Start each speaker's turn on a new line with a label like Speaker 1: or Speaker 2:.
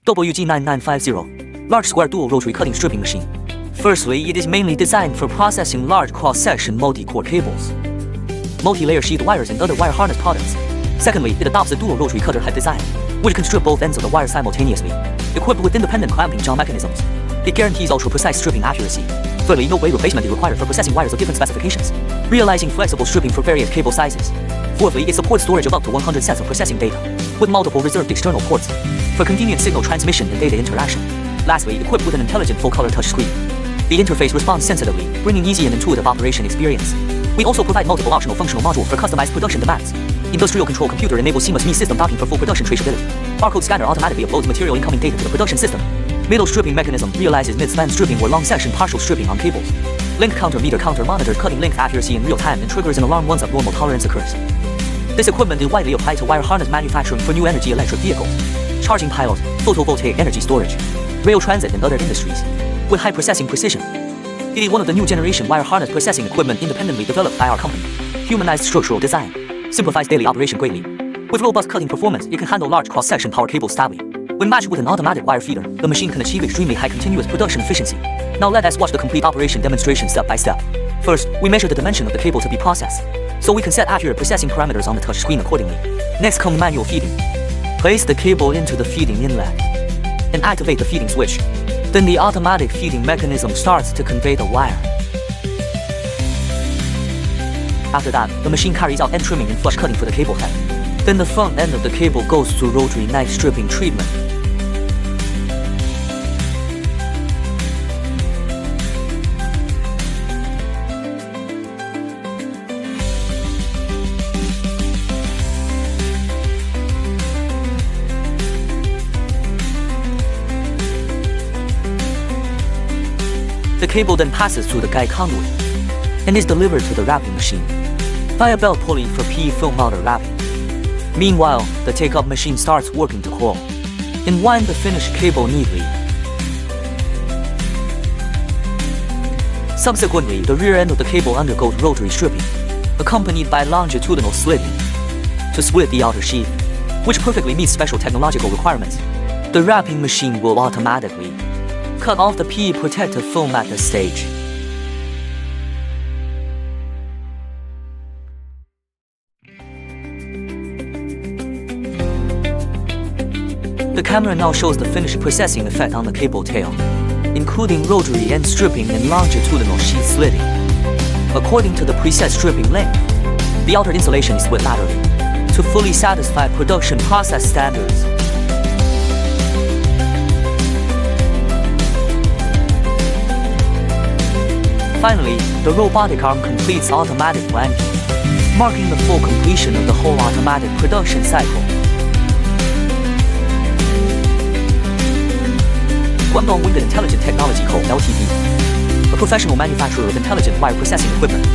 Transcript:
Speaker 1: WG-9950, large square dual rotary cutting stripping machine. Firstly, it is mainly designed for processing large cross-section multi-core cables, multi-layer sheathed wires and other wire harness products. Secondly, it adopts a dual rotary cutter head design, which can strip both ends of the wire simultaneously, equipped with independent clamping jaw mechanisms. It guarantees ultra-precise stripping accuracy. Thirdly, no blade replacement is required for processing wires of different specifications, realizing flexible stripping for various cable sizes. Fourthly, it supports storage of up to 100 sets of processing data, with multiple reserved external ports, for convenient signal transmission and data interaction. Lastly, equipped with an intelligent full-color touchscreen, the interface responds sensitively, bringing easy and intuitive operation experience. We also provide multiple optional functional modules for customized production demands. Industrial control computer enables seamless ME system docking for full production traceability. Barcode scanner automatically uploads material incoming data to the production system. Middle stripping mechanism realizes mid-span stripping or long-section partial stripping on cables. Link counter meter counter monitors cutting length accuracy in real time and triggers an alarm once abnormal tolerance occurs. This equipment is widely applied to wire harness manufacturing for new energy electric vehicles, charging piles, photovoltaic energy storage, rail transit and other industries, with high processing precision. It is one of the new generation wire harness processing equipment independently developed by our company. Humanized structural design simplifies daily operation greatly. With robust cutting performance, it can handle large cross-section power cables stably. When matched with an automatic wire feeder, the machine can achieve extremely high continuous production efficiency. Now let us watch the complete operation demonstration step by step. First, we measure the dimension of the cable to be processed, so we can set accurate processing parameters on the touch screen accordingly. Next comes manual feeding. Place the cable into the feeding inlet and activate the feeding switch. Then the automatic feeding mechanism starts to convey the wire. After that, the machine carries out end trimming and flush cutting for the cable head. Then the front end of the cable goes through rotary knife stripping treatment. The cable then passes through the guide conduit and is delivered to the wrapping machine via belt pulley for PE film outer wrapping. Meanwhile, the take-up machine starts working to coil and wind the finished cable neatly. Subsequently, the rear end of the cable undergoes rotary stripping, accompanied by longitudinal slitting to split the outer sheath, which perfectly meets special technological requirements. The wrapping machine will automatically cut off the PE protective film at this stage. The camera now shows the finished processing effect on the cable tail, including rotary end stripping and longitudinal sheath slitting. According to the preset stripping length, the outer insulation is split laterally to fully satisfy production process standards. Finally, the robotic arm completes automatic blanking, marking the full completion of the whole automatic production cycle. Wingud Intelligent Technology Co., Ltd., a professional manufacturer of intelligent wire processing equipment.